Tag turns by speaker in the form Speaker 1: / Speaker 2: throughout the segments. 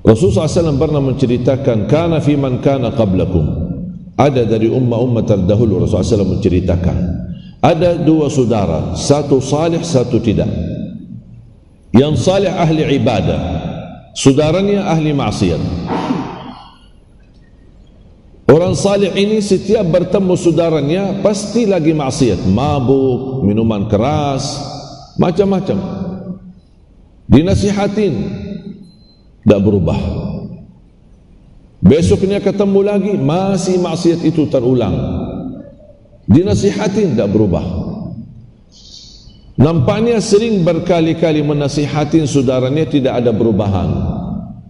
Speaker 1: Rasulullah SAW pernah menceritakan, kana fi man kana qablakum, ada dari ummah-ummah terdahulu. Rasulullah SAW menceritakan ada dua saudara, satu salih, satu tidak. Yang salih ahli ibadah, saudaranya ahli maksiat. Orang salih ini setiap bertemu saudaranya pasti lagi maksiat, mabuk, minuman keras, macam-macam. Dinasihatin, tak berubah. Besoknya ketemu lagi, masih maksiat itu terulang. Dinasihatin, tak berubah. Nampaknya sering berkali-kali menasihatin saudaranya, tidak ada perubahan.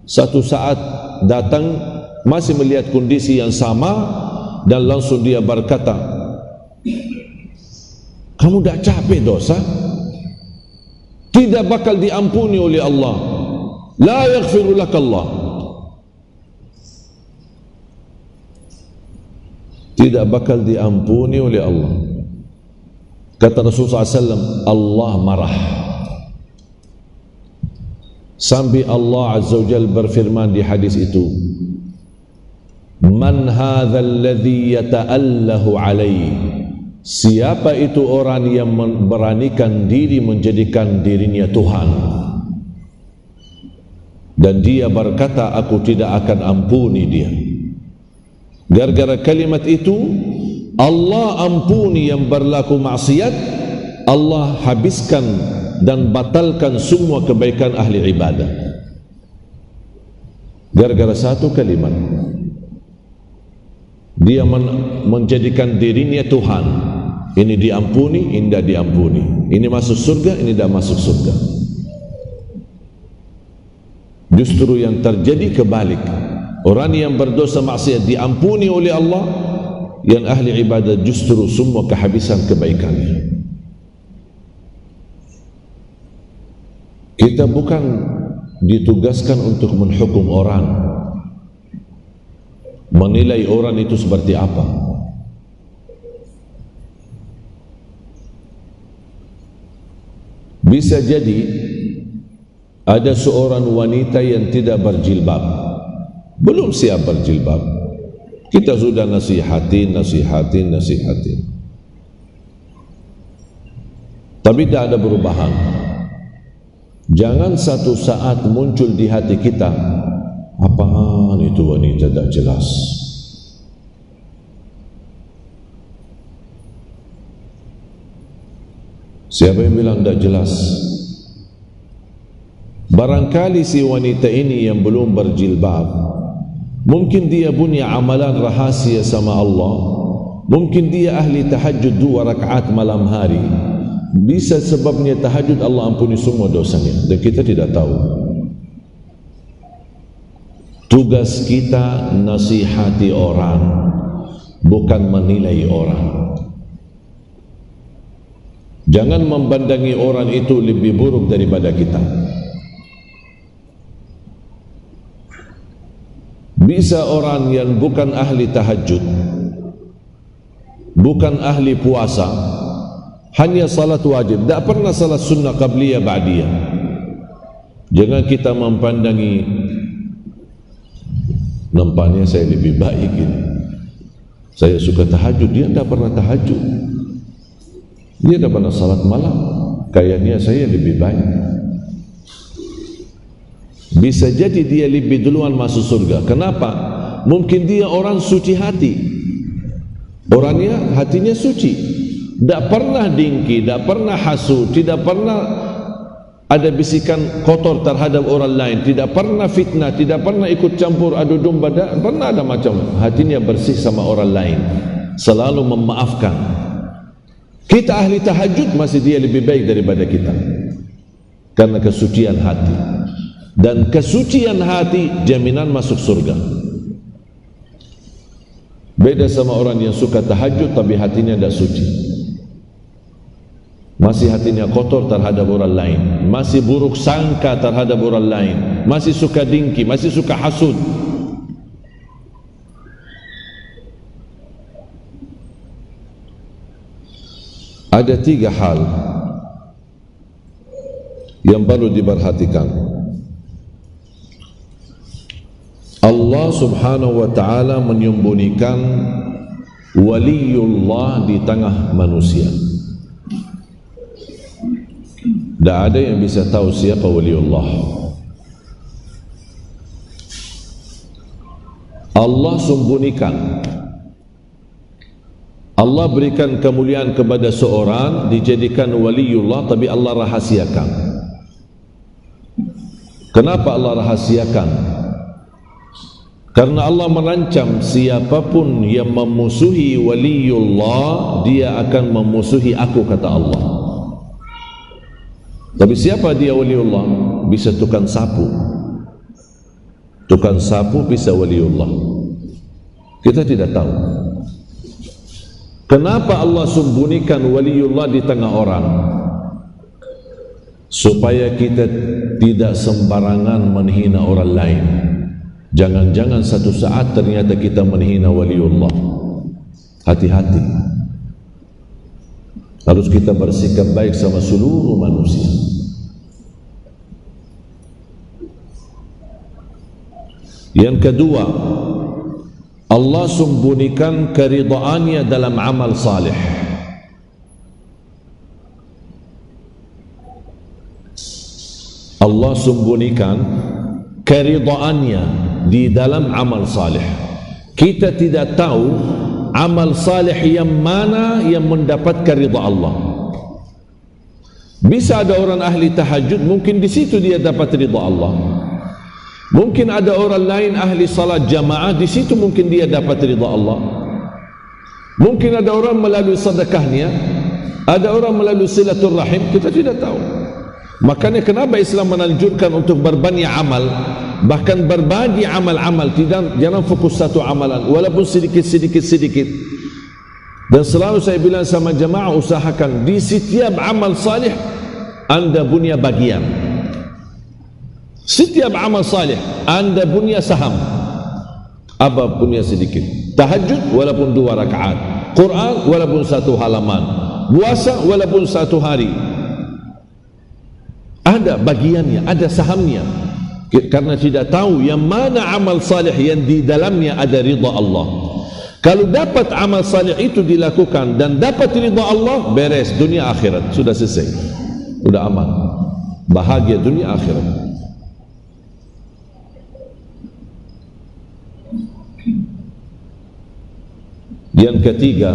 Speaker 1: Satu saat datang, masih melihat kondisi yang sama, dan langsung dia berkata, kamu tak capek dosa? Tidak bakal diampuni oleh Allah. La yaghfiru lak Allah. Tidak bakal diampuni oleh Allah. Kata Rasulullah SAW, Allah marah. Sampai Allah Azza wa Jalla berfirman di hadis itu, man hadha alladhi yata'allahu alaihi, siapa itu orang yang memberanikan diri menjadikan dirinya Tuhan, dan dia berkata aku tidak akan ampuni dia. Gara-gara kalimat itu Allah ampuni yang berlaku maksiat, Allah habiskan dan batalkan semua kebaikan ahli ibadah. Gara-gara satu kalimat, dia menjadikan dirinya Tuhan. Ini diampuni, ini tidak diampuni. Ini masuk surga, ini tidak masuk surga. Justru yang terjadi kebalik. Orang yang berdosa maksiat diampuni oleh Allah, yang ahli ibadah justru semua kehabisan kebaikannya. Kita bukan ditugaskan untuk menghukum orang, menilai orang itu seperti apa. Bisa jadi ada seorang wanita yang tidak berjilbab, belum siap berjilbab. Kita sudah nasihatin, tapi tidak ada perubahan. Jangan satu saat muncul di hati kita, apaan itu wanita tak jelas. Siapa yang bilang tak jelas? Barangkali si wanita ini yang belum berjilbab, mungkin dia punya amalan rahasia sama Allah, mungkin dia ahli tahajud 2 rakaat malam hari. Bisa sebabnya tahajud Allah ampuni semua dosanya, dan kita tidak tahu. Tugas kita nasihati orang, bukan menilai orang. Jangan membandangi orang itu lebih buruk daripada kita. Bisa orang yang bukan ahli tahajud, bukan ahli puasa, hanya salat wajib, tak pernah salat sunnah qabliyah ba'diyah. Jangan kita mempandangi, nampaknya saya lebih baik ini, saya suka tahajud, dia tak pernah tahajud, dia tak pernah salat malam, kayaknya saya lebih baik. Bisa jadi dia lebih duluan masuk surga. Kenapa? Mungkin dia orang suci hati, orangnya hatinya suci, tidak pernah dengki, tidak pernah hasud, tidak pernah ada bisikan kotor terhadap orang lain, tidak pernah fitnah, tidak pernah ikut campur adu domba, tidak pernah ada macam. Hatinya bersih sama orang lain, selalu memaafkan. Kita ahli tahajud, masih dia lebih baik daripada kita, karena kesucian hati. Dan kesucian hati jaminan masuk surga. Beda sama orang yang suka tahajud tapi hatinya tidak suci, masih hatinya kotor terhadap orang lain, masih buruk sangka terhadap orang lain, masih suka dengki, masih suka hasud. Ada 3 hal yang perlu diperhatikan. Allah subhanahu wa ta'ala menyembunyikan waliullah di tengah manusia. Tak ada yang bisa tahu siapa waliullah. Allah sembunyikan. Allah berikan kemuliaan kepada seorang, dijadikan waliullah, tapi Allah rahasiakan. Kenapa Allah rahasiakan? Karena Allah merancam siapapun yang memusuhi waliullah, dia akan memusuhi aku, kata Allah. Tapi siapa dia waliullah? Bisa tukang sapu. Tukang sapu bisa waliullah. Kita tidak tahu. Kenapa Allah sembunyikan waliullah di tengah orang? Supaya kita tidak sembarangan menghina orang lain. Jangan-jangan satu saat ternyata kita menghina waliullah. Hati-hati. Harus kita bersikap baik sama seluruh manusia. Yang kedua, Allah sembunyikan keridhaannya dalam amal salih. Allah sembunyikan keridhaannya di dalam amal salih. Kita tidak tahu amal salih yang mana yang mendapatkan ridha Allah. Bisa ada orang ahli tahajud, mungkin di situ dia dapat ridha Allah. Mungkin ada orang lain ahli salat jamaah, di situ mungkin dia dapat ridha Allah. Mungkin ada orang melalui sedekahnya, ada orang melalui silaturrahim, kita tidak tahu. Makanya kenapa Islam menanjurkan untuk berbanyak amal, bahkan berbagi amal-amal, jangan fokus satu amalan walaupun sedikit. Dan selalu saya bilang sama jemaah, usahakan di setiap amal salih anda punya bagian. Setiap amal salih anda punya saham. Apa punya sedikit. Tahajud walaupun 2 rakaat, Quran walaupun 1 halaman, puasa walaupun 1 hari, ada bagiannya, ada sahamnya. Karena tidak tahu yang mana amal salih yang di dalamnya ada ridha Allah. Kalau dapat amal salih itu dilakukan dan dapat ridha Allah, beres dunia akhirat, sudah selesai, sudah aman, bahagia dunia akhirat. Yang ketiga,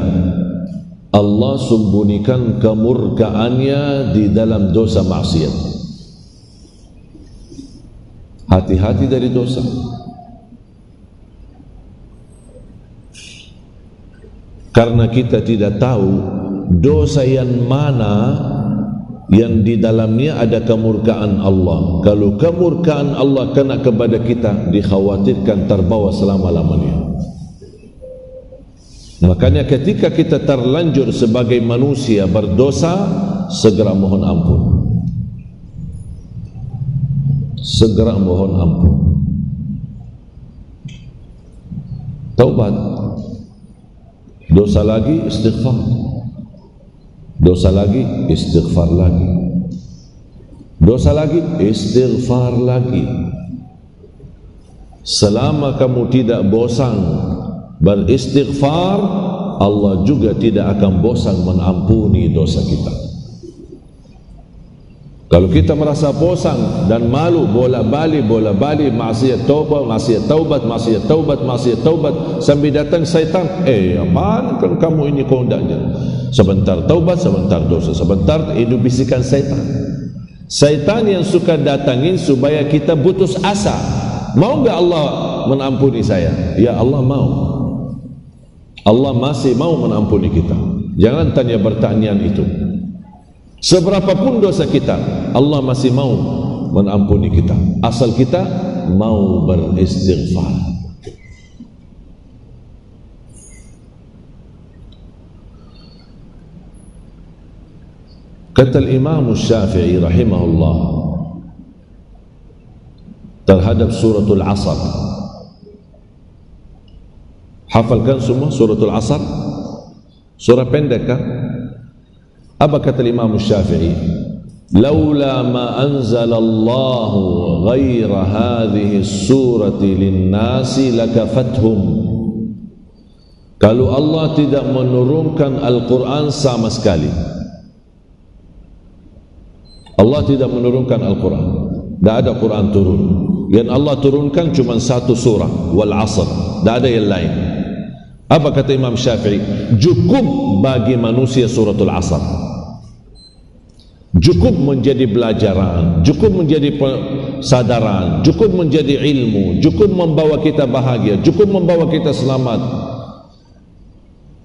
Speaker 1: Allah sembunyikan kemurkaannya di dalam dosa maksiat. Hati-hati dari dosa. Karena kita tidak tahu dosa yang mana yang di dalamnya ada kemurkaan Allah. Kalau kemurkaan Allah kena kepada kita, dikhawatirkan terbawa selama-lamanya. Makanya ketika kita terlanjur sebagai manusia berdosa, segera mohon ampun. Segera mohon ampun. Taubat. Dosa lagi, istighfar. Dosa lagi, istighfar lagi. Dosa lagi, istighfar lagi. Selama kamu tidak bosan beristighfar, Allah juga tidak akan bosan mengampuni dosa kita. Kalau kita merasa bosan dan malu, bola-balik, maksiat taubat, maksiat taubat, maksiat taubat, maksiat taubat, sambil datang syaitan, apaan kan kamu ini kondaknya? Sebentar taubat, sebentar dosa, sebentar, itu bisikan syaitan. Syaitan yang suka datangin supaya kita putus asa. Mau enggak Allah mengampuni saya? Ya Allah mau. Allah masih mau mengampuni kita. Jangan tanya pertanyaan itu. Seberapapun dosa kita, Allah masih mau mengampuni kita, asal kita mau beristighfar. Kata Imam Syafi'i rahimahullah terhadap suratul Asr. Hafalkan semua suratul Asr? Surah pendek kan? Apa kata Imam Syafi'i? laula ma anzalallahu ghaira hadhihi surati linnasi lakafathum. Kalau Allah tidak menurunkan Al-Quran sama sekali, Allah tidak menurunkan Al-Quran, tidak ada Quran turun. Yang Allah turunkan cuma satu surah, wal asr, tidak ada yang lain. Apa kata Imam Syafi'i? Cukup bagi manusia suratul asr, cukup menjadi pelajaran, cukup menjadi sadaran, cukup menjadi ilmu, cukup membawa kita bahagia, cukup membawa kita selamat.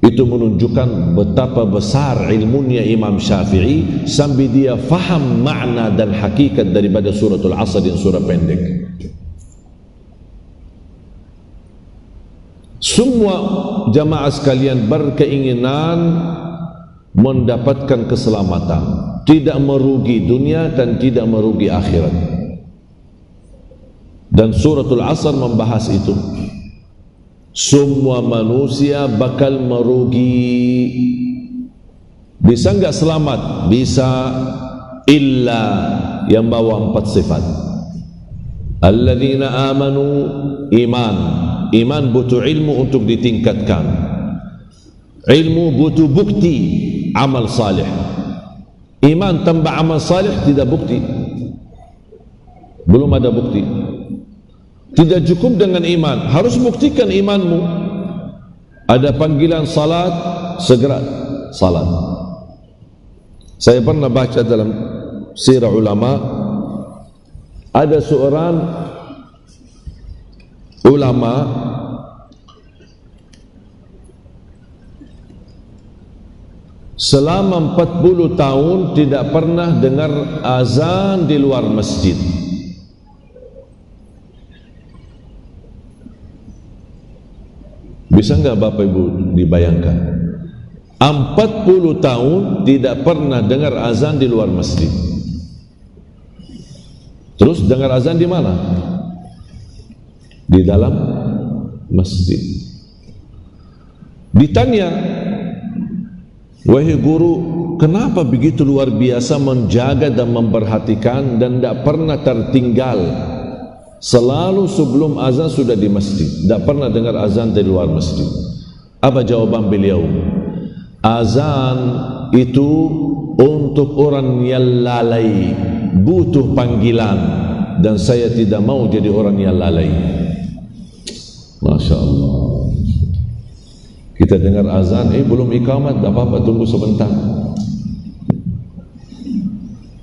Speaker 1: Itu menunjukkan betapa besar ilmunya Imam Syafi'i sampai dia faham makna dan hakikat daripada suratul asr yang surah pendek. Semua jamaah sekalian berkeinginan mendapatkan keselamatan, tidak merugi dunia dan tidak merugi akhirat. Dan suratul asr membahas itu. Semua manusia bakal merugi. Bisa enggak selamat? Bisa, illa yang bawa 4 sifat. Alladzina amanu, iman. Iman butuh ilmu untuk ditingkatkan. Ilmu butuh bukti, amal salih. Iman tambah amal salih tidak bukti. Belum ada bukti. Tidak cukup dengan iman, harus buktikan imanmu. Ada panggilan salat, segera salat. Saya pernah baca dalam sirah ulama, ada seorang ulama selama 40 tahun tidak pernah dengar azan di luar masjid. Bisa enggak Bapak Ibu dibayangkan? 40 tahun tidak pernah dengar azan di luar masjid. Terus dengar azan di mana? Di dalam masjid. Ditanya, wahai guru, kenapa begitu luar biasa menjaga dan memperhatikan dan tidak pernah tertinggal? Selalu sebelum azan sudah di masjid, tidak pernah dengar azan dari luar masjid. Apa jawaban beliau? Azan itu untuk orang yang lalai, butuh panggilan, dan saya tidak mau jadi orang yang lalai. Masya Allah. Kita dengar azan, belum iqamat, tak apa-apa, tunggu sebentar.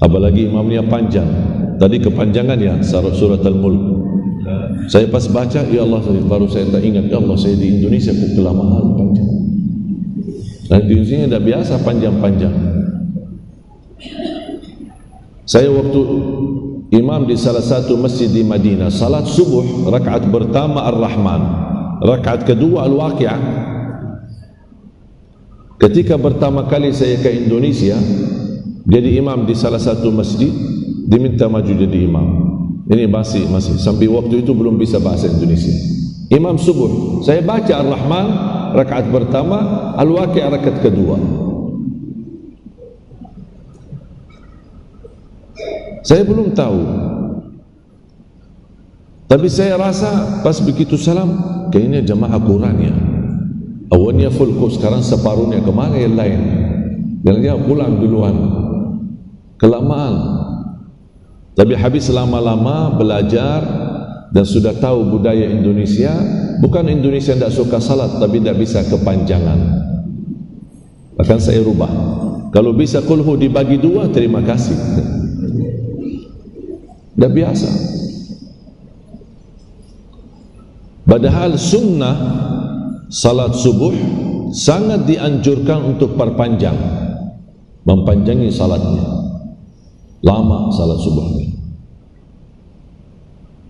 Speaker 1: Apalagi imamnya panjang. Tadi kepanjangan ya surat Al-Mulk. Saya pas baca, ya Allah, baru saya tak ingat, ya Allah, saya di Indonesia kok kelamaan panjang. Dan di Indonesia tidak biasa panjang-panjang. Saya waktu imam di salah satu masjid di Madinah, salat subuh, rakaat pertama Ar-Rahman, rakaat kedua Al-Waqi'ah. Ketika pertama kali saya ke Indonesia, jadi imam di salah satu masjid, diminta maju jadi imam. Ini masih sampai waktu itu belum bisa bahasa Indonesia. Imam subuh, saya baca Ar-Rahman rakaat pertama, Al-Waqi'ah rakaat kedua. Saya belum tahu, tapi saya rasa pas begitu salam, kayaknya jamaah Quran ya. Awalnya full kok, sekarang separuhnya, kemana yang lain? Yang dia pulang duluan, kelamaan. Tapi habis lama-lama belajar dan sudah tahu budaya Indonesia, bukan Indonesia tidak suka salat, tapi tidak bisa kepanjangan. Akan saya rubah. Kalau bisa kulhu dibagi 2, terima kasih. Dah biasa. Padahal sunnah salat subuh sangat dianjurkan untuk perpanjang, mempanjangi salatnya, lama salat subuh.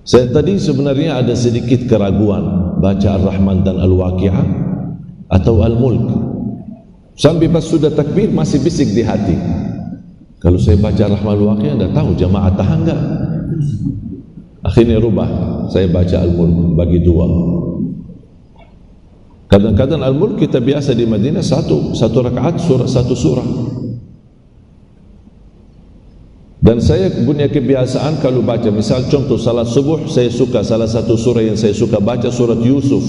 Speaker 1: Saya tadi sebenarnya ada sedikit keraguan baca Ar-Rahman dan Al-Waqi'ah atau Al-Mulk. Sampai pas sudah takbir masih bisik di hati, kalau saya baca Ar-Rahman Al-Waqi'ah tidak tahu jamaah tahan enggak. Akhirnya rubah, saya baca Al-Mulk bagi 2. Kadang-kadang Al-Mulk kita biasa di Madinah satu rakaat satu surah. Dan saya punya kebiasaan kalau baca, misal contoh salat subuh, saya suka salah satu surah yang saya suka baca surat Yusuf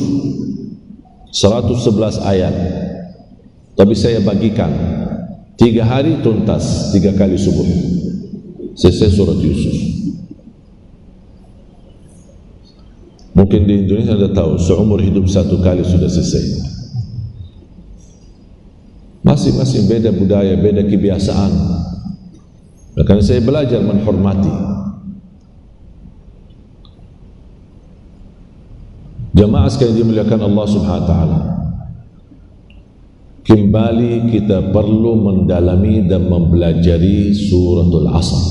Speaker 1: 111 ayat. Tapi saya bagikan 3 hari tuntas, 3 kali subuh selesai surat Yusuf. Mungkin di Indonesia Anda tahu, seumur hidup 1 kali sudah selesai. Masing-masing beda budaya, beda kebiasaan. Makanya saya belajar menghormati. Jamaah sekalian dimuliakan Allah Subhanahu wa taala. Kembali kita perlu mendalami dan mempelajari suratul Asr.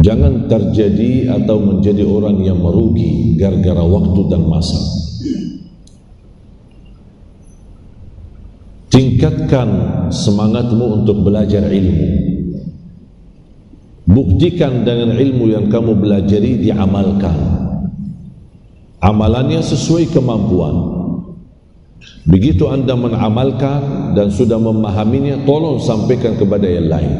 Speaker 1: Jangan terjadi atau menjadi orang yang merugi gara-gara waktu dan masa. Tingkatkan semangatmu untuk belajar ilmu. Buktikan dengan ilmu yang kamu belajari diamalkan. Amalannya sesuai kemampuan. Begitu anda mengamalkan dan sudah memahaminya, tolong sampaikan kepada yang lain.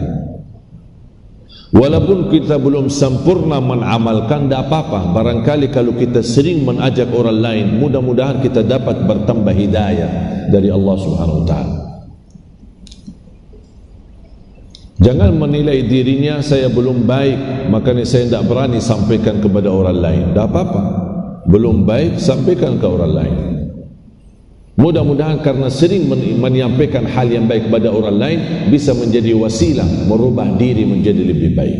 Speaker 1: Walaupun kita belum sempurna mengamalkan, tidak apa-apa. Barangkali kalau kita sering mengajak orang lain, mudah-mudahan kita dapat bertambah hidayah dari Allah Subhanahu wa taala. Jangan menilai dirinya, saya belum baik, makanya saya tidak berani sampaikan kepada orang lain. Tidak apa-apa. Belum baik, sampaikan ke orang lain. Mudah-mudahan karena sering menyampaikan hal yang baik kepada orang lain, bisa menjadi wasilah merubah diri menjadi lebih baik.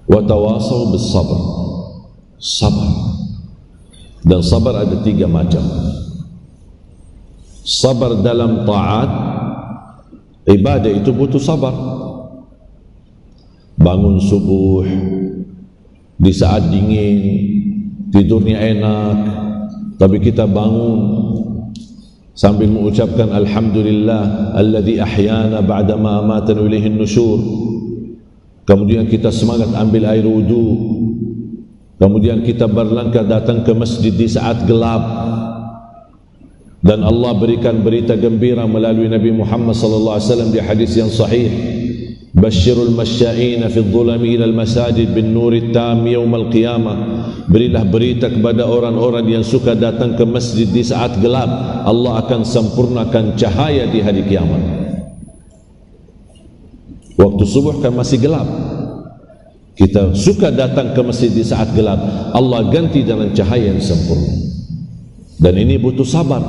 Speaker 1: Wa tawasaw bis sabr. Sabar. Dan sabar ada 3 macam. Sabar dalam taat, ibadah itu butuh sabar. Bangun subuh di saat dingin, tidurnya enak, tapi kita bangun sambil mengucapkan alhamdulillah alladzi ahyana ba'dama amatana wa ilaihin nusyur. Kemudian kita semangat ambil air wudu. Kemudian kita berlangkah datang ke masjid di saat gelap. Dan Allah berikan berita gembira melalui Nabi Muhammad sallallahu alaihi wasallam di hadis yang sahih. Basyirul masya'ina fi dhulami ila al-masajid bin nuri tam yaumil qiyamah. Berilah berita kepada orang-orang yang suka datang ke masjid di saat gelap, Allah akan sempurnakan cahaya di hari kiamat. Waktu subuh kan masih gelap, kita suka datang ke masjid di saat gelap, Allah ganti dengan cahaya yang sempurna. Dan ini butuh sabar.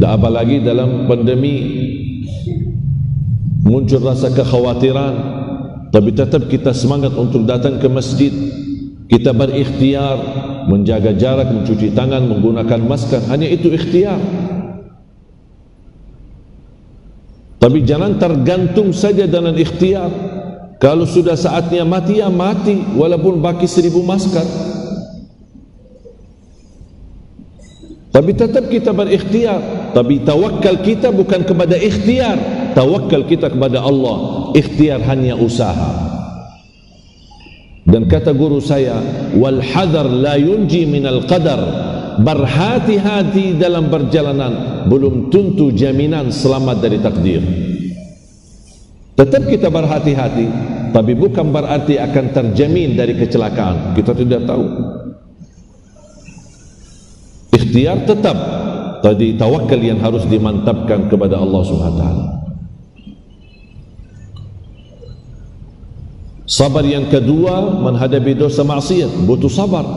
Speaker 1: Dan apalagi dalam pandemi muncul rasa kekhawatiran, tapi tetap kita semangat untuk datang ke masjid. Kita berikhtiar menjaga jarak, mencuci tangan, menggunakan masker, hanya itu ikhtiar. Tapi jangan tergantung saja dengan ikhtiar. Kalau sudah saatnya mati, ya mati, walaupun baki 1000 masker. Tapi tetap kita berikhtiar. Tapi tawakal kita bukan kepada ikhtiar, tawakal kita kepada Allah. Ikhtiar hanya usaha. Dan kata guru saya, wal hadar la yunji minal qadar. Berhati-hati dalam perjalanan, belum tentu jaminan selamat dari takdir. Tetap kita berhati-hati, tapi bukan berarti akan terjamin dari kecelakaan. Kita tidak tahu. Ikhtiar tetap, tadi tawakal yang harus dimantapkan kepada Allah Subhanahu wa taala. Sabar yang kedua menghadapi dosa maksiat, butuh sabar.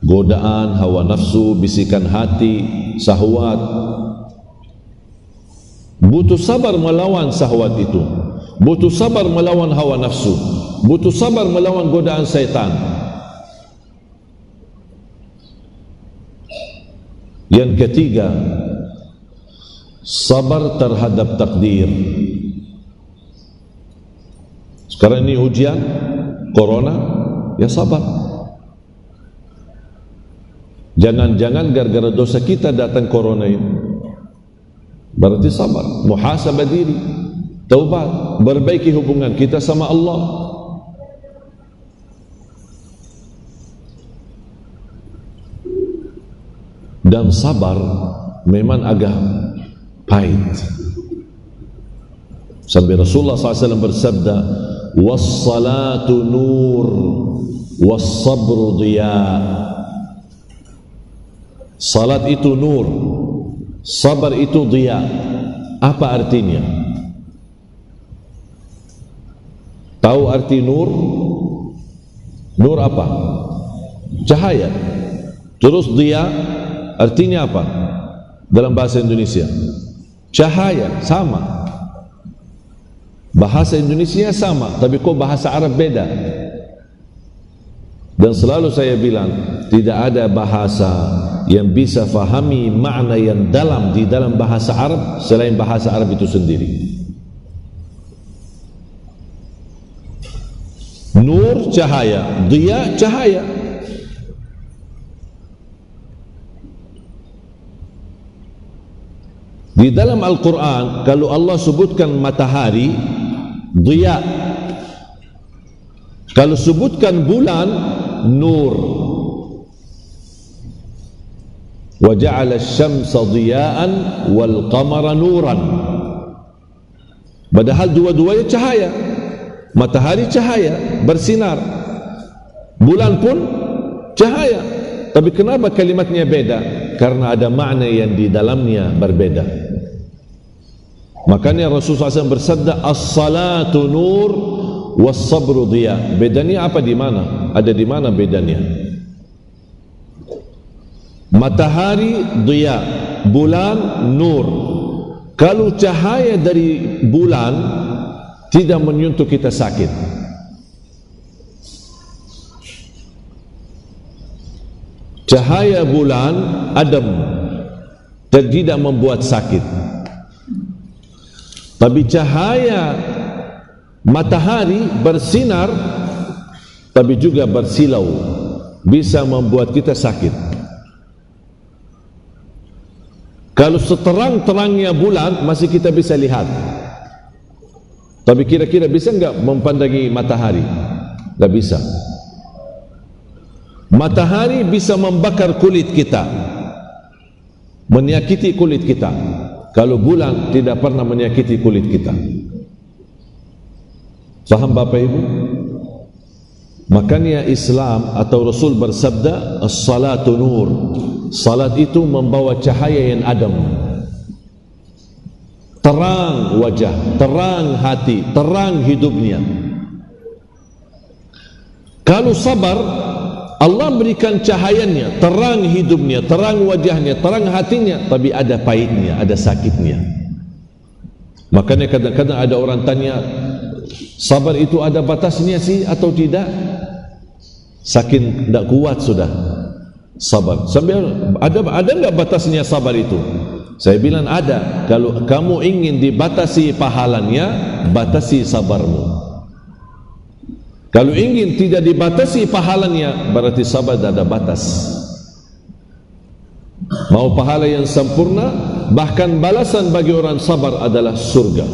Speaker 1: Godaan, hawa nafsu, bisikan hati, syahwat. Butuh sabar melawan syahwat itu. Butuh sabar melawan hawa nafsu. Butuh sabar melawan godaan syaitan. Yang ketiga, sabar terhadap takdir. Sekarang ini ujian corona, ya sabar. Jangan-jangan gara-gara dosa kita datang corona ini. Berarti sabar, muhasabah diri, taubat, perbaiki hubungan kita sama Allah. Dan sabar memang agak pahit. Sampai Rasulullah SAW bersabda, "Was-salatu nur, was-sabru diya." Salat itu nur, sabar itu diya. Apa artinya? Tahu arti nur? Nur apa? Cahaya. Terus diya artinya apa dalam bahasa Indonesia? Cahaya, sama. Bahasa Indonesia sama, tapi kok bahasa Arab beda? Dan selalu saya bilang, tidak ada bahasa yang bisa fahami makna yang dalam di dalam bahasa Arab selain bahasa Arab itu sendiri. Nur cahaya, diya cahaya. Di dalam Al-Quran, kalau Allah sebutkan matahari, diya. Kalau sebutkan bulan, nur. Wa ja'ala asy-syamsa diya'an wal qamara nuran. Padahal dua-duanya cahaya. Matahari cahaya, bersinar. Bulan pun cahaya. Tapi kenapa kalimatnya beda? Karena ada makna yang di dalamnya berbeda. Makanya Rasulullah SAW bersabda, "As-salatu nur, was-sabru diya." Bedanya apa di mana? Ada di mana bedanya? Matahari diya, bulan nur. Kalau cahaya dari bulan tidak menyentuh kita sakit. Cahaya bulan adem dan tidak membuat sakit. Tapi cahaya matahari bersinar tapi juga bersilau, bisa membuat kita sakit. Kalau seterang-terangnya bulan masih kita bisa lihat, tapi kira-kira bisa enggak mempandangi matahari? Tak bisa. Matahari bisa membakar kulit kita, menyakiti kulit kita. Kalau bulan tidak pernah menyakiti kulit kita. Faham Bapak Ibu? Makanya Islam atau Rasul bersabda, "As-salatu nur." Salat itu membawa cahaya yang adem, terang wajah, terang hati, terang hidupnya. Kalau sabar, Allah berikan cahayanya, terang hidupnya, terang wajahnya, terang hatinya, tapi ada pahitnya, ada sakitnya. Makanya kadang-kadang ada orang tanya, sabar itu ada batasnya sih atau tidak? Saking tidak kuat sudah sabar. Sampai ada enggak batasnya sabar itu? Saya bilang ada. Kalau kamu ingin dibatasi pahalanya, batasi sabarmu. Kalau ingin tidak dibatasi pahalanya, berarti sabar tidak ada batas. Mau pahala yang sempurna, bahkan balasan bagi orang sabar adalah surga.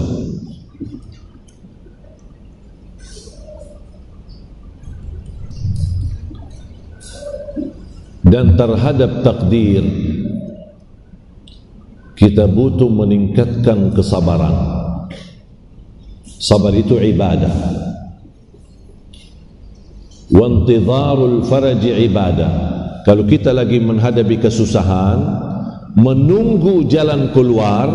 Speaker 1: Dan terhadap takdir, kita butuh meningkatkan kesabaran. Sabar itu ibadah. Wa intidharul faraj ibadah. Kalau kita lagi menghadapi kesusahan, menunggu jalan keluar,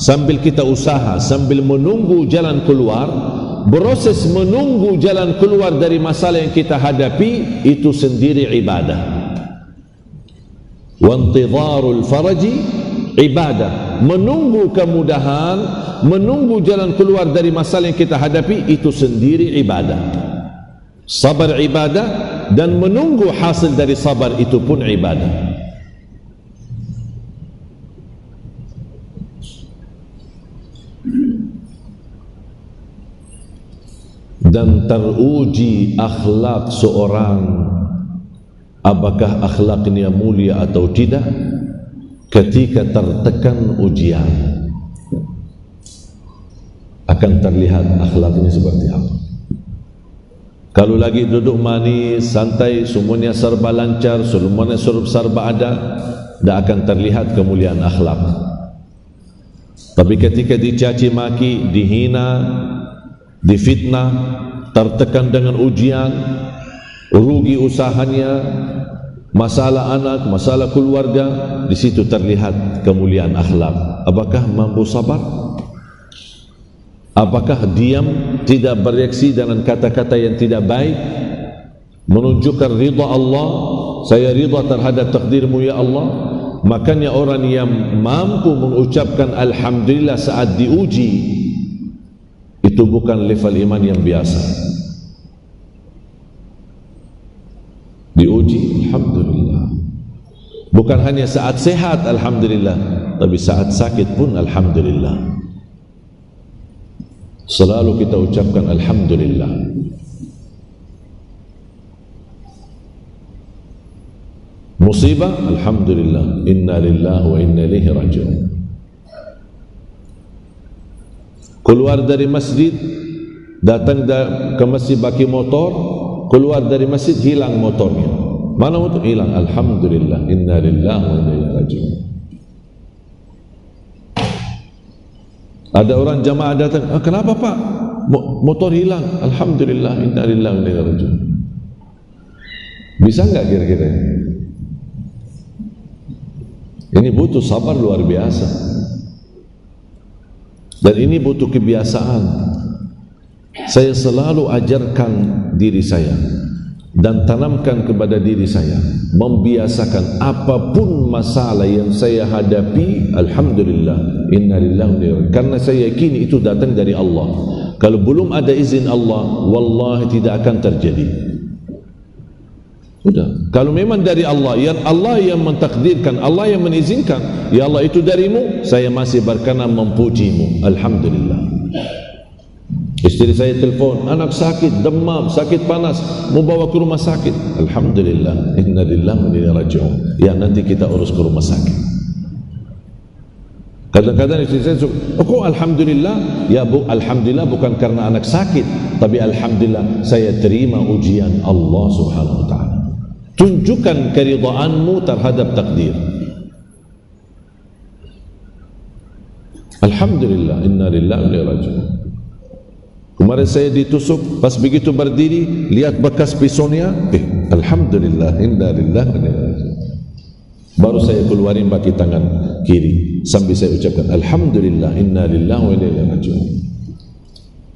Speaker 1: sambil kita usaha, sambil menunggu jalan keluar, proses menunggu jalan keluar dari masalah yang kita hadapi, itu sendiri ibadah. Wa intidharul faraj ibadah. Menunggu kemudahan, menunggu jalan keluar dari masalah yang kita hadapi, itu sendiri ibadah. Sabar ibadah, dan menunggu hasil dari sabar itu pun ibadah. Dan teruji akhlak seorang, apakah akhlaknya mulia atau tidak, ketika tertekan ujian. Akan terlihat akhlaknya seperti apa. Kalau lagi duduk manis, santai, semuanya serba lancar, semuanya serba ada, tidak akan terlihat kemuliaan akhlak. Tapi ketika dicaci maki, dihina, difitnah, tertekan dengan ujian, rugi usahanya, masalah anak, masalah keluarga, di situ terlihat kemuliaan akhlak. Apakah mampu sabar? Apakah diam, tidak bereaksi dengan kata-kata yang tidak baik, menunjukkan ridha Allah, saya ridha terhadap takdirmu ya Allah? Makanya orang yang mampu mengucapkan alhamdulillah saat diuji, itu bukan level iman yang biasa. Diuji alhamdulillah, bukan hanya saat sehat alhamdulillah, tapi saat sakit pun alhamdulillah. Selalu kita ucapkan alhamdulillah. Musibah, alhamdulillah, inna lillahi wa inna ilaihi raji'un. Keluar dari masjid, datang ke masjid pakai motor, keluar dari masjid hilang motornya. Mana motor? Hilang. Alhamdulillah, inna lillahi wa inna ilaihi raji'un. Ada orang jamaah datang, kenapa Pak? Motor hilang. Alhamdulillah, inna lillahi wa inna ilaihi raji'un. Bisa enggak kira-kira? Ini butuh sabar luar biasa. Dan ini butuh kebiasaan. Saya selalu ajarkan diri saya dan tanamkan kepada diri saya, membiasakan apapun masalah yang saya hadapi, alhamdulillah, inna lillahi wa inna ilaihi raji'un. Karena saya yakini itu datang dari Allah. Kalau belum ada izin Allah, wallahi tidak akan terjadi. Sudah. Kalau memang dari Allah, yang Allah yang mentakdirkan, Allah yang mengizinkan, ya Allah itu darimu, saya masih berkenan memujimu. Alhamdulillah. Istri saya telefon, anak sakit, demam, sakit panas, mau bawa ke rumah sakit. Alhamdulillah, inna lillahi wa inna ilaihi raji'un. Ya nanti kita urus ke rumah sakit. Kadang-kadang istri saya suka, kok alhamdulillah? Ya bu, alhamdulillah bukan karena anak sakit, tapi alhamdulillah saya terima ujian Allah Subhanahu wa ta'ala. Tunjukkan keridhaanmu terhadap takdir. Alhamdulillah, inna lillahi wa inna ilaihi raji'un. Kemarin saya ditusuk, pas begitu berdiri, lihat bekas pisaunya, alhamdulillah, inna lillahi wa inna ilaihi raji'un. Baru saya keluarin baki tangan kiri, sambil saya ucapkan, alhamdulillah, inna lillahi wa inna ilaihi raji'un.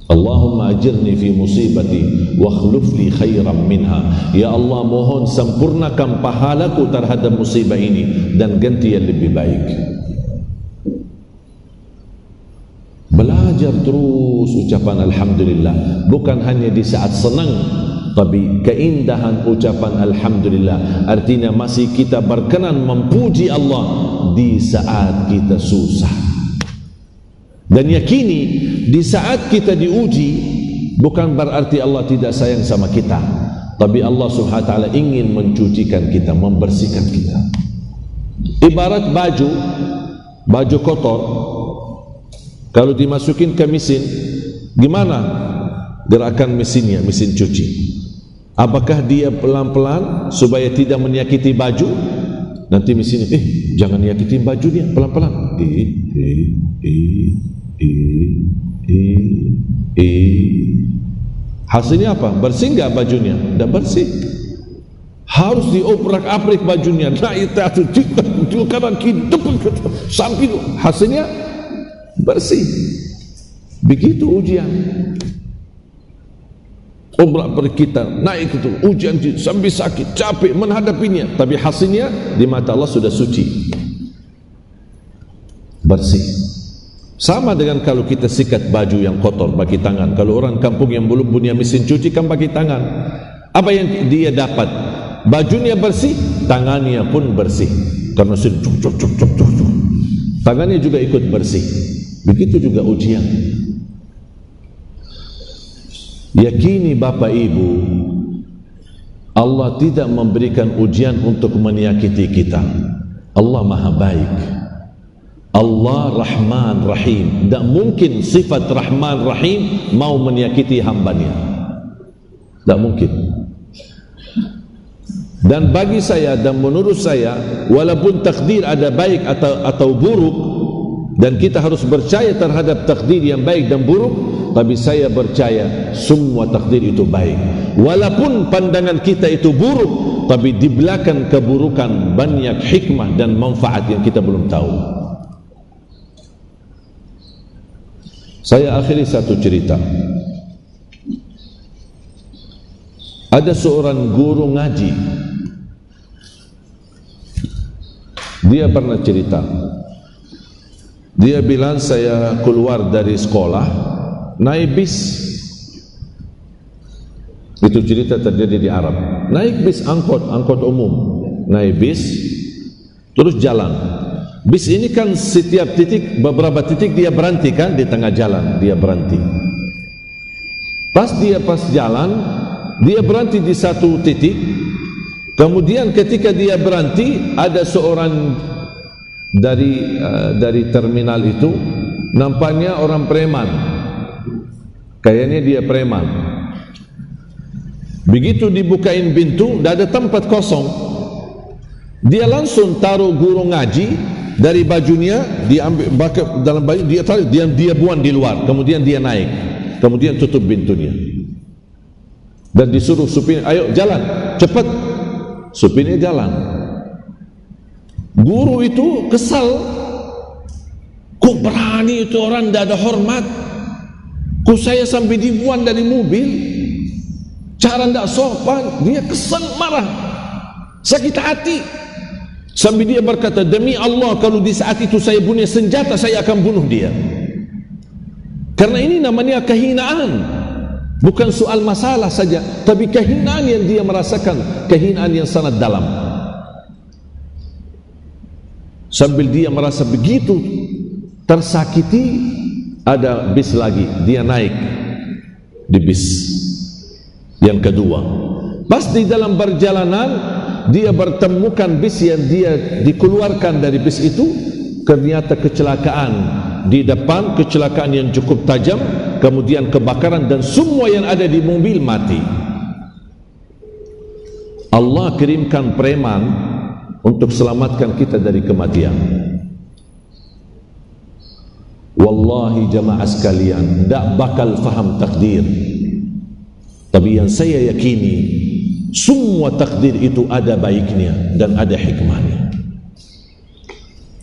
Speaker 1: Allahumma ajirni fi musibati wa akhlif li khairan minha. Ya Allah, mohon sempurnakan pahalaku terhadap musibah ini dan ganti yang lebih baik. Belajar terus ucapan alhamdulillah, bukan hanya di saat senang, tapi keindahan ucapan alhamdulillah artinya masih kita berkenan memuji Allah di saat kita susah. Dan yakini di saat kita diuji bukan berarti Allah tidak sayang sama kita, tapi Allah Subhanahu wa ta'ala ingin mencucikan kita, membersihkan kita. Ibarat baju kotor, kalau dimasukin ke mesin, gimana gerakan mesinnya, mesin cuci? Apakah dia pelan-pelan supaya tidak menyakiti baju? Nanti mesinnya, jangan nyakiti baju dia, pelan-pelan. Hasilnya apa? Bersih enggak bajunya? Tidak bersih. Harus dioprak-aprik bajunya. Naik atas kanan kiri depan samping. Hasilnya bersih. Begitu ujian. Obrak kita naik itu ujian sambil sakit, capek menghadapinya, tapi hasilnya di mata Allah sudah suci, bersih. Sama dengan kalau kita sikat baju yang kotor pakai tangan. Kalau orang kampung yang belum punya mesin cuci kan pakai tangan, apa yang dia dapat? Bajunya bersih, tangannya pun bersih karena tangannya juga ikut bersih. Begitu juga ujian. Yakini Bapak Ibu, Allah tidak memberikan ujian untuk menyakiti kita. Allah Maha Baik, Allah Rahman Rahim. Tak mungkin sifat Rahman Rahim mau menyakiti hambanya. Tak mungkin. Dan bagi saya dan menurut saya, walaupun takdir ada baik atau buruk, dan kita harus percaya terhadap takdir yang baik dan buruk, tapi saya percaya semua takdir itu baik. Walaupun pandangan kita itu buruk, tapi di belakang keburukan banyak hikmah dan manfaat yang kita belum tahu. Saya akhiri satu cerita. Ada seorang guru ngaji, dia pernah cerita, dia bilang, saya keluar dari sekolah naik bis. Itu cerita terjadi di Arab. Naik bis angkot umum, naik bis terus jalan. Bis ini kan setiap titik, beberapa titik dia berhenti kan, di tengah jalan dia berhenti. Pas jalan, dia berhenti di satu titik. Kemudian ketika dia berhenti, ada seorang dari terminal itu, nampaknya orang preman, kayaknya dia preman. Begitu dibukain pintu, dah ada tempat kosong, dia langsung taruh guru ngaji dari bajunya, dia ambil dalam baju, dia taruh, dia buang di luar. Kemudian dia naik, kemudian tutup pintunya dan disuruh supir, ayo jalan cepat. Supirnya jalan. Guru itu kesal, kok berani itu orang, tidak ada hormat, kok saya sampai dibuang dari mobil, cara tidak sopan. Dia kesal, marah, sakit hati, sampai dia berkata, demi Allah kalau di saat itu saya punya senjata, saya akan bunuh dia. Karena ini namanya kehinaan. Bukan soal masalah saja, tapi kehinaan yang dia merasakan, kehinaan yang sangat dalam. Sambil dia merasa begitu tersakiti, ada bis lagi, dia naik di bis yang kedua. Pas di dalam perjalanan, dia bertemukan bis yang dia dikeluarkan dari bis itu, ternyata kecelakaan di depan, kecelakaan yang cukup tajam, kemudian kebakaran dan semua yang ada di mobil mati. Allah kirimkan preman untuk selamatkan kita dari kematian. Wallahi jamaah sekalian, tak bakal faham takdir, tapi yang saya yakini, semua takdir itu ada baiknya dan ada hikmahnya.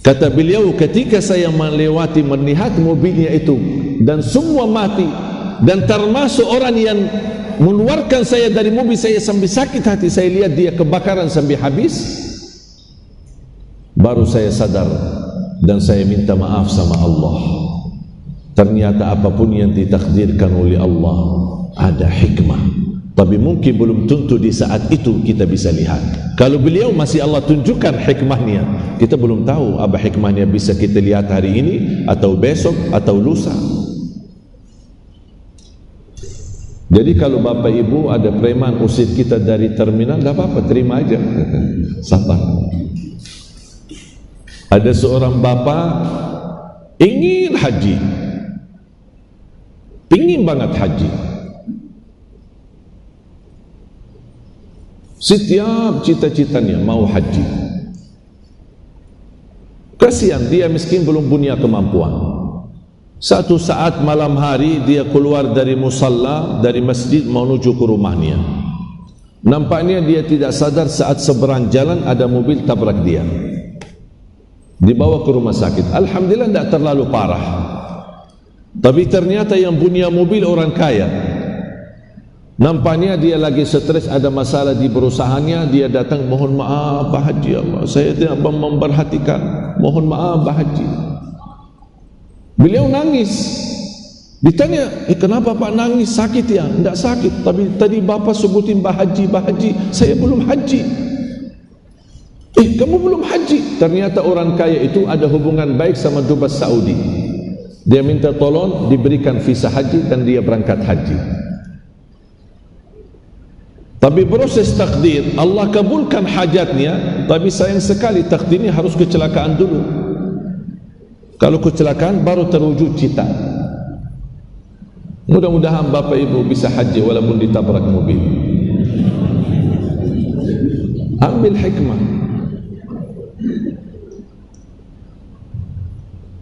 Speaker 1: Kata beliau, ketika saya melewati, melihat mobilnya itu dan semua mati, dan termasuk orang yang mengeluarkan saya dari mobil, saya sampai sakit hati, saya lihat dia kebakaran sampai habis, baru saya sadar dan saya minta maaf sama Allah. Ternyata apapun yang ditakdirkan oleh Allah ada hikmah, tapi mungkin belum tentu di saat itu kita bisa lihat. Kalau beliau masih Allah tunjukkan hikmahnya, kita belum tahu apa hikmahnya, bisa kita lihat hari ini atau besok atau lusa. Jadi kalau bapak ibu ada preman usir kita dari terminal, tidak apa-apa, terima aja, sabar. Ada seorang bapak ingin haji, ingin banget haji. Setiap cita-citanya mau haji. Kasihan dia miskin, belum punya kemampuan. Satu saat malam hari dia keluar dari musalla, dari masjid menuju ke rumahnya. Nampaknya dia tidak sadar, saat seberang jalan ada mobil tabrak dia, dibawa ke rumah sakit. Alhamdulillah tidak terlalu parah, tapi ternyata yang punya mobil orang kaya. Nampaknya dia lagi stres, ada masalah di perusahaannya. Dia datang, mohon maaf Pak Haji, Allah, saya tidak memperhatikan, mohon maaf Pak Haji. Beliau nangis. Ditanya, kenapa Pak nangis, sakit ya? Tidak sakit, tapi tadi Bapak sebutin Pak Haji, saya belum haji. Kamu belum haji? Ternyata orang kaya itu ada hubungan baik sama Dubes Saudi. Dia minta tolong diberikan visa haji dan dia berangkat haji. Tapi proses takdir, Allah kabulkan hajatnya, tapi sayang sekali takdirnya harus kecelakaan dulu. Kalau kecelakaan baru terwujud cita. Mudah-mudahan bapak ibu bisa haji walaupun ditabrak mobil. ambil hikmah.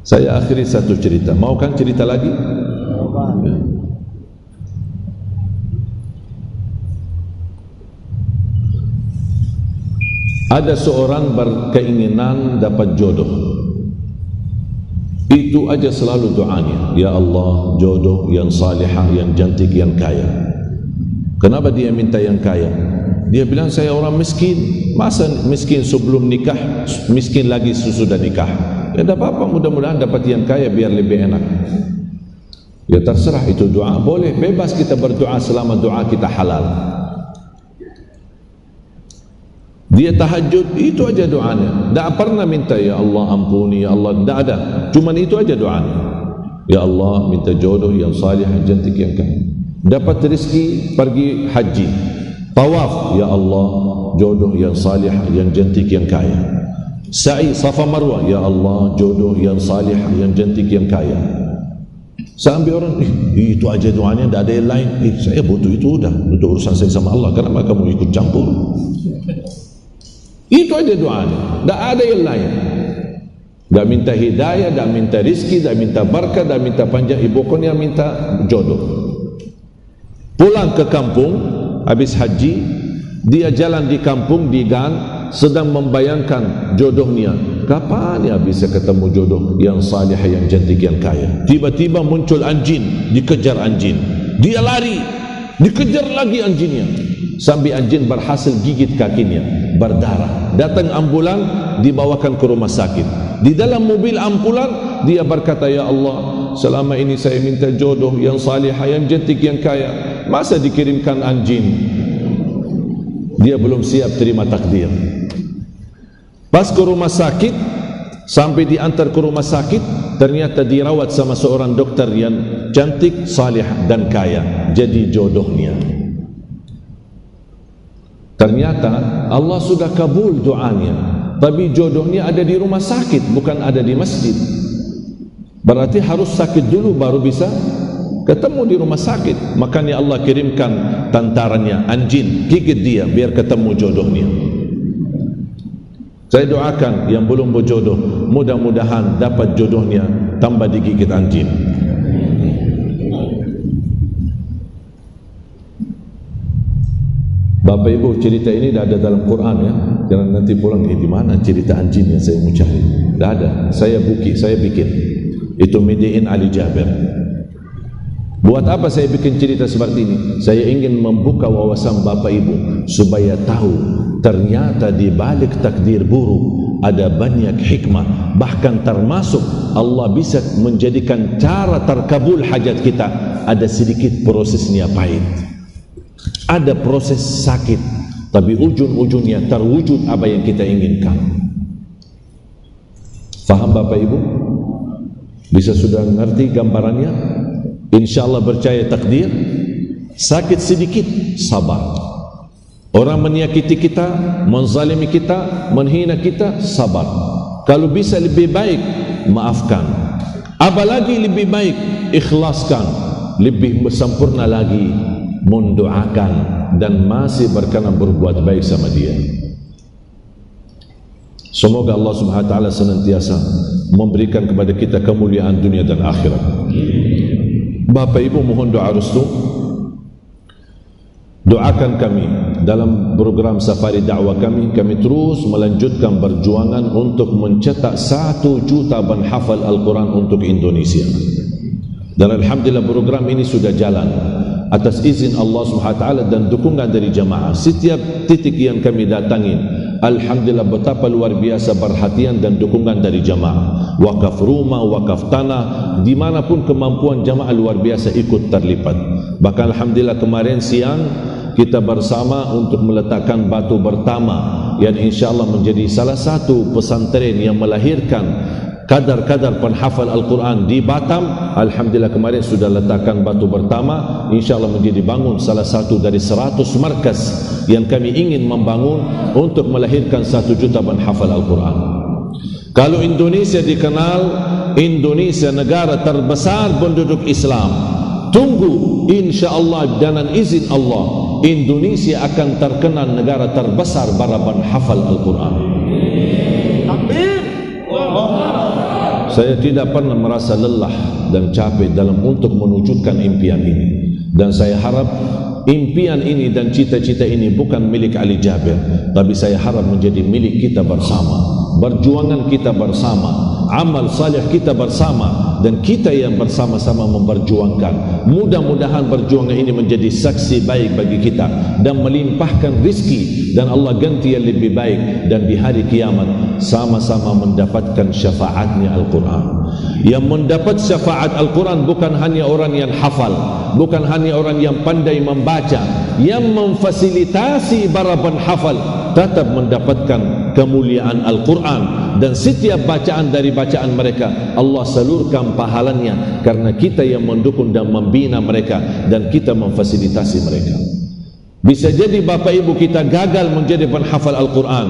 Speaker 1: Saya akhiri satu cerita. Mau kan cerita lagi? Ada seorang berkeinginan dapat jodoh. Itu aja selalu doanya, ya Allah, jodoh yang salihah, yang cantik, yang kaya. Kenapa dia minta yang kaya? Dia bilang, saya orang miskin. Masa miskin sebelum nikah, miskin lagi sesudah nikah? Ya tak apa-apa, mudah-mudahan dapat yang kaya biar lebih enak. Ya terserah, itu doa boleh, bebas kita berdoa selama doa kita halal. Dia tahajud, itu aja doanya. Tak pernah minta, ya Allah ampuni, ya Allah, tak ada. Cuma itu aja doanya. Ya Allah, minta jodoh yang salih, yang cantik, yang kaya. Dapat rezeki, pergi haji, tawaf, ya Allah, jodoh yang salih, yang cantik, yang kaya. Sa'i Safa Marwah, ya Allah, jodoh yang salih, yang cantik, yang kaya. Sampai orang, itu aja doanya, tak ada yang lain. Saya butuh itu udah, untuk urusan saya sama Allah. Kenapa kamu ikut campur? Itu aja doanya, tak ada yang lain. Tak minta hidayah, tak minta rizki, tak minta barakah, tak minta panjang, pokoknya minta jodoh. Pulang ke kampung habis haji, dia jalan di kampung di gang, sedang membayangkan jodohnya. Kapan ya bisa ketemu jodoh yang salih, yang cantik, yang kaya? Tiba-tiba muncul anjing, dikejar anjing. Dia lari, dikejar lagi anjingnya, sampai anjing berhasil gigit kakinya, berdarah. Datang ambulan, dibawakan ke rumah sakit. Di dalam mobil ambulan, dia berkata, ya Allah, selama ini saya minta jodoh yang salih, yang cantik, yang kaya. Masa dikirimkan anjing? Dia belum siap terima takdir. Pas ke rumah sakit, sampai diantar ke rumah sakit, ternyata dirawat sama seorang dokter yang cantik, salih dan kaya. Jadi jodohnya. Ternyata Allah sudah kabul doanya, tapi jodohnya ada di rumah sakit, bukan ada di masjid. Berarti harus sakit dulu baru bisa ketemu di rumah sakit. Makanya Allah kirimkan tantaranya, anjing, gigit dia biar ketemu jodohnya. Saya doakan yang belum berjodoh, mudah-mudahan dapat jodohnya tanpa digigit anjing. Bapak Ibu, cerita ini dah ada dalam Quran ya. Jangan nanti pulang, di mana cerita anjing yang saya mau cari? Dah ada. Saya bikin. Itu Mediin Ali Jabir. Buat apa saya bikin cerita seperti ini? Saya ingin membuka wawasan Bapak Ibu supaya tahu ternyata di balik takdir buruk ada banyak hikmah. Bahkan termasuk Allah bisa menjadikan cara terkabul hajat kita ada sedikit prosesnya pahit. Ada proses sakit, tapi ujung-ujungnya terwujud apa yang kita inginkan. Faham Bapak Ibu? Bisa sudah ngerti gambarannya? InsyaAllah percaya takdir. Sakit sedikit, sabar. Orang menyakiti kita, menzalimi kita, menghina kita, sabar. Kalau bisa lebih baik, maafkan. Apalagi lebih baik, ikhlaskan. Lebih sempurna lagi, mendoakan dan masih berkenan berbuat baik sama dia. Semoga Allah Subhanahu wa taala senantiasa memberikan kepada kita kemuliaan dunia dan akhirat. Bapak Ibu, mohon doa restu. Doakan kami dalam program safari dakwah kami terus melanjutkan perjuangan untuk mencetak 1 juta penghafal Al-Quran untuk Indonesia. Dan alhamdulillah program ini sudah jalan atas izin Allah SWT dan dukungan dari jamaah. Setiap titik yang kami datangi, alhamdulillah betapa luar biasa perhatian dan dukungan dari jamaah. Wakaf rumah, wakaf tanah, dimanapun kemampuan jamaah luar biasa ikut terlibat. Bahkan alhamdulillah kemarin siang kita bersama untuk meletakkan batu pertama yang insyaAllah menjadi salah satu pesantren yang melahirkan kadar-kadar penghafal Al-Quran di Batam. Alhamdulillah kemarin sudah letakkan batu pertama, insyaAllah menjadi bangun salah satu dari 100 markas yang kami ingin membangun untuk melahirkan 1 juta penghafal Al-Quran. Kalau Indonesia dikenal Indonesia negara terbesar penduduk Islam, tunggu insyaAllah dengan izin Allah Indonesia akan terkenal negara terbesar baraban hafal Al-Quran. Saya tidak pernah merasa lelah dan capek dalam untuk mewujudkan impian ini, dan saya harap impian ini dan cita-cita ini bukan milik Ali Jabir, tapi saya harap menjadi milik kita bersama. Perjuangan kita bersama, amal salih kita bersama, dan kita yang bersama-sama memperjuangkan. Mudah-mudahan perjuangan ini menjadi saksi baik bagi kita dan melimpahkan rizki, dan Allah ganti yang lebih baik, dan di hari kiamat sama-sama mendapatkan syafaatnya Al-Quran. Yang mendapat syafaat Al-Quran bukan hanya orang yang hafal, bukan hanya orang yang pandai membaca. Yang memfasilitasi baraban hafal tetap mendapatkan kemuliaan Al-Quran, dan setiap bacaan dari bacaan mereka Allah salurkan pahalanya, karena kita yang mendukung dan membina mereka, dan kita memfasilitasi mereka. Bisa jadi Bapak Ibu kita gagal menjadi penghafal Al-Quran,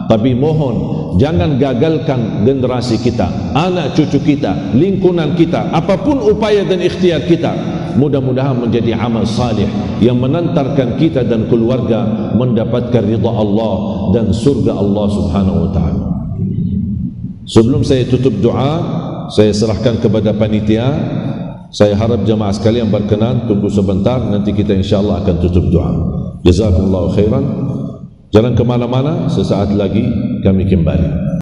Speaker 1: tapi mohon jangan gagalkan generasi kita, anak cucu kita, lingkungan kita, apapun upaya dan ikhtiar kita. Mudah-mudahan menjadi amal salih yang menantarkan kita dan keluarga mendapatkan ridha Allah dan surga Allah Subhanahu wa taala. Sebelum saya tutup doa, saya serahkan kepada panitia. Saya harap jemaah sekalian berkenan tunggu sebentar, nanti kita insyaallah akan tutup doa. Jazakumullahu khairan. Jangan ke mana-mana, sesaat lagi kami kembali.